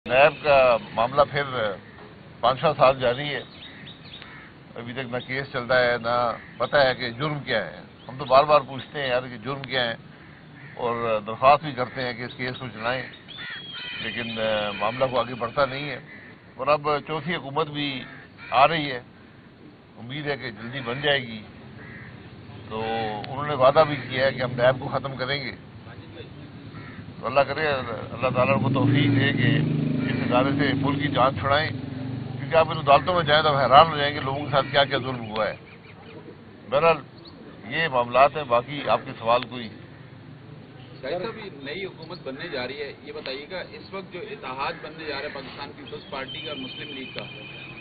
NAB کا معاملہ پھر 5-6 سال جاری ہے. ابھی تک نہ کیس چل رہا ہے نہ پتہ ہے کہ جرم کیا ہے. ہم تو بار بار پوچھتے ہیں یار کہ جرم کیا ہے اور درخواست بھی کرتے ہیں کہ اس کیس کو چلائیں، لیکن معاملہ کو آگے بڑھتا نہیں ہے. اور اب چوتھی حکومت بھی آ رہی ہے، امید ہے کہ جلدی بن جائے گی. تو انہوں نے وعدہ بھی کیا ہے کہ ہم نیب کو ختم کریں گے. تو اللہ کرے اللہ تعالیٰ کو توفیق دے کہ اس ادارے سے ملک کی جان چھڑائیں، کیونکہ آپ ان عدالتوں میں جائیں تو حیران ہو جائیں گے لوگوں کے ساتھ کیا کیا ظلم ہوا ہے. بہرحال یہ معاملات ہیں. باقی آپ کے سوال کوئی؟ شاہد صاحب، نئی حکومت بننے جا رہی ہے، یہ بتائیے گا اس وقت جو اتحاد بننے جا رہا ہے پاکستان پیپلز پارٹی کا اور مسلم لیگ کا،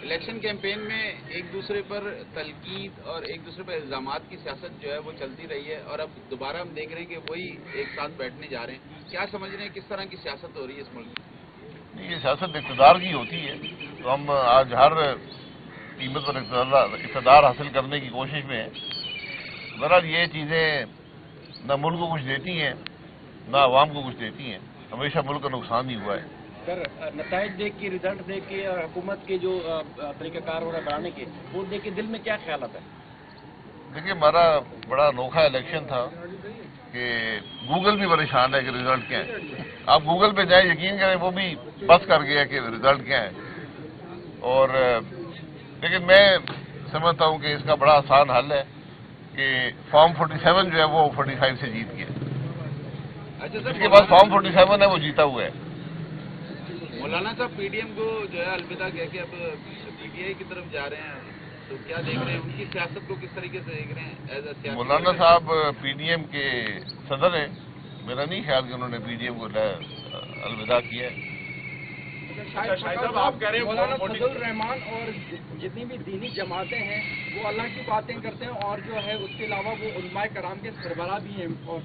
الیکشن کیمپین میں ایک دوسرے پر تنقید اور ایک دوسرے پر الزامات کی سیاست جو ہے وہ چلتی رہی ہے، اور اب دوبارہ ہم دیکھ رہے ہیں کہ وہی ایک ساتھ بیٹھنے جا رہے ہیں. کیا سمجھ رہے ہیں کس طرح کی سیاست ہو رہی ہے اس ملک میں؟ یہ سیاست اقتدار کی ہوتی ہے، تو ہم آج ہر قیمت پر اقتدار حاصل کرنے کی کوشش میں ہیں. بہرحال یہ چیزیں نہ ملک کو کچھ دیتی ہیں نہ عوام کو کچھ دیتی ہیں. ہمیشہ ملک کا نقصان ہی ہوا ہے. سر، نتائج دیکھ کے، رزلٹ دیکھ کے اور حکومت کے جو طریقہ کار ہو رہا ہے بڑھانے کے، وہ دیکھ کے دل میں کیا خیالات ہے؟ دیکھیے، ہمارا بڑا انوکھا الیکشن تھا کہ گوگل بھی پریشان ہے کہ رزلٹ کیا ہے. آپ گوگل پہ جائیں، یقین کریں وہ بھی بس کر گیا کہ رزلٹ کیا ہے. اور لیکن میں سمجھتا ہوں کہ اس کا بڑا آسان حل ہے کہ فارم 47 جو ہے وہ 45 سے جیت گیا. جس کے پاس فارم 47 ہے وہ جیتا ہوا ہے. مولانا صاحب پی ڈی ایم کو جو ہے الوداع کہہ کے اب پی ٹی آئی کی طرف جا رہے ہیں، تو کیا دیکھ رہے ہیں ان کی سیاست کو کس طریقے سے دیکھ رہے ہیں ایز اے سیاسی؟ مولانا صاحب پی ڈی ایم کے صدر ہیں، میرا نہیں خیال کہ انہوں نے پی ڈی ایم کو الوداع کیا ہے. شاہد صاحب، آپ کہہ رہے ہیں مولانا فضل الرحمان اور جتنی بھی دینی جماعتیں ہیں وہ اللہ کی باتیں کرتے ہیں، اور جو ہے اس کے علاوہ وہ علماء کرام کے سربراہ بھی ہیں. اور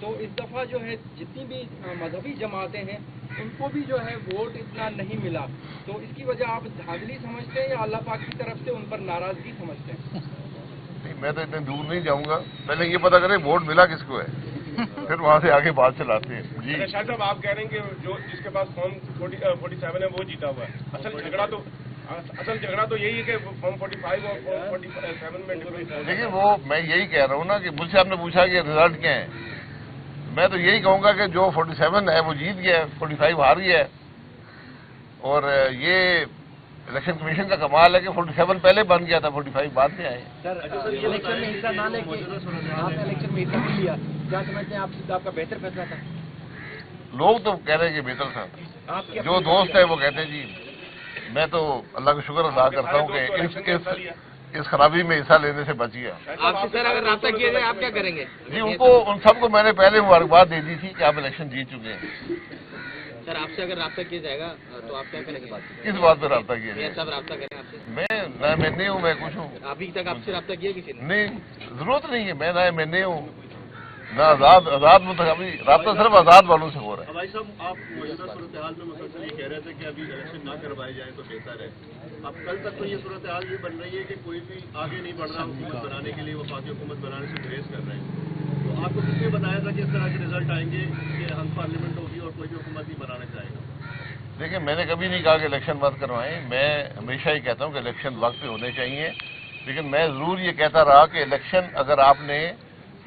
تو اس دفعہ جو ہے جتنی بھی مذہبی جماعتیں ہیں ان کو بھی جو ہے ووٹ اتنا نہیں ملا، تو اس کی وجہ آپ دھاندلی سمجھتے ہیں یا اللہ پاک کی طرف سے ان پر ناراضگی سمجھتے ہیں؟ نہیں، میں تو اتنے دور نہیں جاؤں گا. پہلے یہ پتا کریں ووٹ ملا کس کو ہے، پھر وہاں سے آگے بات چلاتے ہیں. جی شاہد صاحب، آپ کہہ رہے ہیں کہ جو جس کے پاس فارم 47 ہے وہ جیتا ہوا ہے. اصل جھگڑا تو یہی ہے کہ فارم 45 اور فارم 47 میں ڈفرنس. دیکھیے، وہ میں یہی کہہ رہا ہوں نا کہ مجھ سے آپ نے پوچھا کہ رزلٹ کیا ہے. میں تو یہی کہوں گا کہ جو 47 ہے وہ جیت گیا ہے، 45 ہار گیا ہے. اور یہ الیکشن کمیشن کا کمال ہے کہ 47 پہلے بن گیا تھا، 45 بعد میں آئے. سر، الیکشن میں حصہ نہ لے کے آپ نے الیکشن میں حصہ نہیں لیا، کیا سمجھتے ہیں آپ کا بہتر فیصلہ تھا؟ لوگ تو کہہ رہے ہیں کہ بہتر تھا. جو دوست ہے وہ کہتے ہیں جی. میں تو اللہ کا شکر ادا کرتا ہوں کہ اس خرابی میں حصہ لینے سے بچ گیا. آپ سے سر اگر رابطہ کیا جائے آپ کیا کریں گے؟ جی، ان سب کو میں نے پہلے مبارکباد دے دی تھی کہ آپ الیکشن جیت چکے ہیں. سر، آپ سے اگر رابطہ کیا جائے گا تو آپ کیا کریں گے؟ کس بات پہ رابطہ کیا جائے؟ صاحب رابطہ کریں آپ سے؟ میں نہیں ہوں، میں کچھ ہوں. ابھی تک آپ سے رابطہ کیا کسی نے؟ نہیں، ضرورت نہیں ہے. میں نہیں ہوں نہ آزاد منتخبی. رابطہ صرف آزاد والوں سے ہو رہا ہے. بھائی صاحب، آپ موجودہ صورتحال میں مسلسل یہ کہہ رہے تھے کہ ابھی الیکشن نہ کروائے جائیں تو بہتر ہے. اب کل تک تو یہ صورتحال یہ بن رہی ہے کہ کوئی بھی آگے نہیں بڑھ رہا حکومت بنانے کے لیے، وفاقی حکومت بنانے سے گریز کر رہے ہیں. تو آپ کو کس نے بتایا تھا کہ اس طرح کے رزلٹ آئیں گے کہ ہم پارلیمنٹ ہوگی اور کوئی بھی حکومت نہیں بنانا چاہے گا؟ دیکھیں، میں نے کبھی نہیں کہا کہ الیکشن مت کروائیں. میں ہمیشہ ہی کہتا ہوں کہ الیکشن وقت پہ ہونے چاہیے. لیکن میں ضرور یہ کہتا رہا کہ الیکشن اگر آپ نے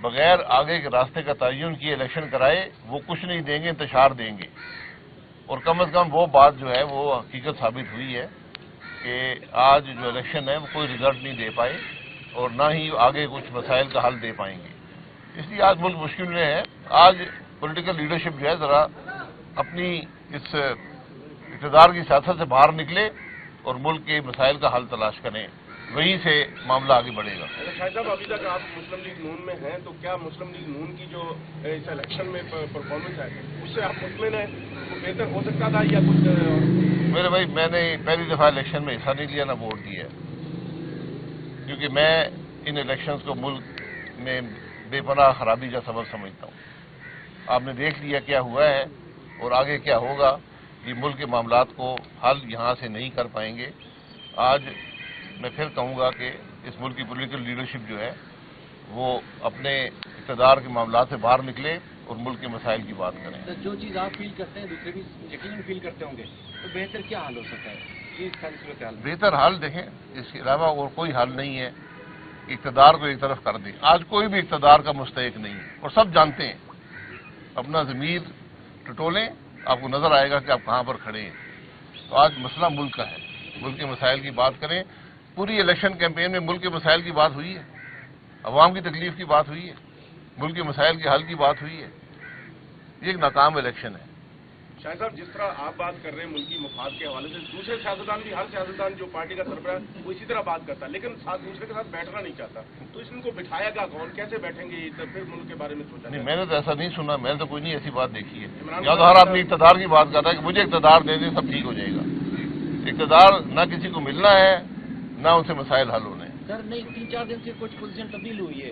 بغیر آگے کے راستے کا تعین کیے الیکشن کرائے، وہ کچھ نہیں دیں گے، انتشار دیں گے. اور کم از کم وہ بات جو ہے وہ حقیقت ثابت ہوئی ہے کہ آج جو الیکشن ہے وہ کوئی رزلٹ نہیں دے پائے اور نہ ہی آگے کچھ مسائل کا حل دے پائیں گے. اس لیے آج ملک مشکل میں ہے. آج پولیٹیکل لیڈرشپ جو ہے ذرا اپنی اس اقتدار کی سیاست سے باہر نکلے اور ملک کے مسائل کا حل تلاش کریں. وہیں سے معاملہ آگے بڑھے گا. شاہد صاحب، ابھی تک آپ مسلم لیگ نون میں ہیں، تو کیا مسلم لیگ نون کی جو اس الیکشن میں پرفارمنس ہے اس سے آپ مطمئن ہیں وہ بہتر ہو سکتا تھا یا کچھ؟ میرے بھائی، میں نے پہلی دفعہ الیکشن میں حصہ نہیں لیا، نہ ووٹ دیا، کیونکہ میں ان الیکشنز کو ملک میں بے پناہ خرابی کا سبب سمجھتا ہوں. آپ نے دیکھ لیا کیا ہوا ہے اور آگے کیا ہوگا. یہ ملک کے معاملات کو حل یہاں سے نہیں کر پائیں گے. آج میں پھر کہوں گا کہ اس ملک کی پولیٹیکل لیڈرشپ جو ہے وہ اپنے اقتدار کے معاملات سے باہر نکلے اور ملک کے مسائل کی بات کریں. تو جو چیز آپ فیل کرتے ہیں دوسرے بھی یقیناً فیل کرتے ہوں گے، تو بہتر کیا حل ہو سکتا ہے یہ ساری صورتحال میں؟ بہتر حال دیکھیں، اس کے علاوہ اور کوئی حل نہیں ہے. اقتدار کو ایک طرف کر دیں. آج کوئی بھی اقتدار کا مستحق نہیں ہے اور سب جانتے ہیں. اپنا ضمیر ٹٹولیں، آپ کو نظر آئے گا کہ آپ کہاں پر کھڑے ہیں. تو آج مسئلہ ملک کا ہے، ملک کے مسائل کی بات کریں. پوری الیکشن کیمپین میں ملک کے مسائل کی بات ہوئی ہے، عوام کی تکلیف کی بات ہوئی ہے، ملک کے مسائل کے حل کی بات ہوئی ہے. یہ ایک ناکام الیکشن ہے. شاہد صاحب، جس طرح آپ بات کر رہے ہیں ملکی مفاد کے حوالے سے، دوسرے سیاستدان بھی، ہر سیاستدان جو پارٹی کا سربراہ ہے وہ اسی طرح بات کرتا ہے، لیکن ساتھ دوسرے کے ساتھ بیٹھنا نہیں چاہتا. تو اس کو بٹھایا گا کون؟ کیسے بیٹھیں گے؟ پھر ملک کے بارے میں سوچا نہیں، میں نے تو ایسا نہیں سنا، میں نے تو کوئی نہیں ایسی بات دیکھی ہے. یا تو ہر آدمی اقتدار کی بات کرتا ہے کہ مجھے اقتدار دے دیں سب ٹھیک ہو جائے گا. اقتدار نہ کسی کو ملنا ہے نہ ان سے مسائل حل ہونے ہیں. سر نہیں، 3-4 دن سے کچھ پوزیشن تبدیل ہوئی ہے.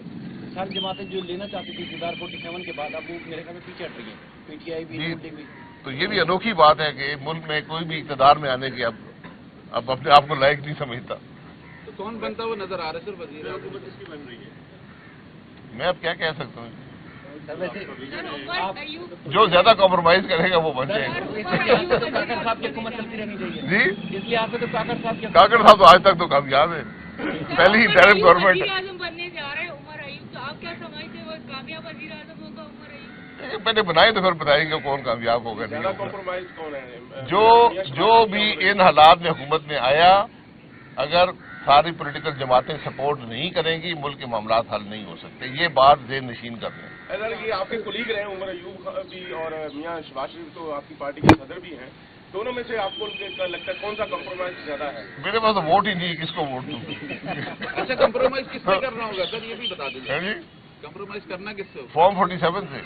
ساری جماعتیں جو لینا چاہتی تھی اقتدار 47 کے بعد، اب وہ میرے خیال میں پیچھے ہٹ رہی ہیں. پی ٹی آئی بھی، بھی. تو یہ بھی انوکھی بات ہے کہ ملک میں کوئی بھی اقتدار میں آنے کی اب اپنے آپ کو لائق نہیں سمجھتا. تو کون بنتا وہ نظر آ رہا ہے سر وزیر اعظم؟ حکومت اس کی بن رہی ہے. میں اب کیا کہہ سکتا ہوں؟ سر ویسے جو زیادہ کمپرومائز کرے گا وہ بن جائے گا. کاکڑ صاحب کی حکومت چلتی رہنی چاہیے جی، اس لیے آپ تو کاکڑ صاحب کی کاکڑ صاحب تو آج تک تو کامیاب ہے. پہلی انٹرم گورنمنٹ ہے. اعظم بننے جا رہے ہیں عمر ایوب، تو آپ کیا سمجھتے ہیں وہ کامیاب وزیر اعظم ہوگا عمر ایوب؟ پہلے بنائے تو پھر بتائیں گے کون کامیاب ہوگا نہیں زیادہ ہوگا. کمپرومائز کون ہے؟ جو بھی ان حالات میں حکومت میں آیا، اگر ساری پولیٹیکل جماعتیں سپورٹ نہیں کریں گی ملک کے معاملات حل نہیں ہو سکتے. یہ بات ذہن نشین کر لیں. ایسا کہ آپ کے کولیگ رہے عمر ایوب بھی اور میاں شہباز شریف تو آپ کی پارٹی کے صدر بھی ہیں، دونوں میں سے آپ کو لگتا ہے کون سا کمپرومائز زیادہ ہے؟ میرے پاس تو ووٹ ہی نہیں، کس کو ووٹ دوں؟ اچھا، کمپرومائز کس سے کرنا ہوگا سر یہ بھی بتا دیجیے. جی، کمپرومائز کرنا کس سے ہوگا؟ فارم 47 سے.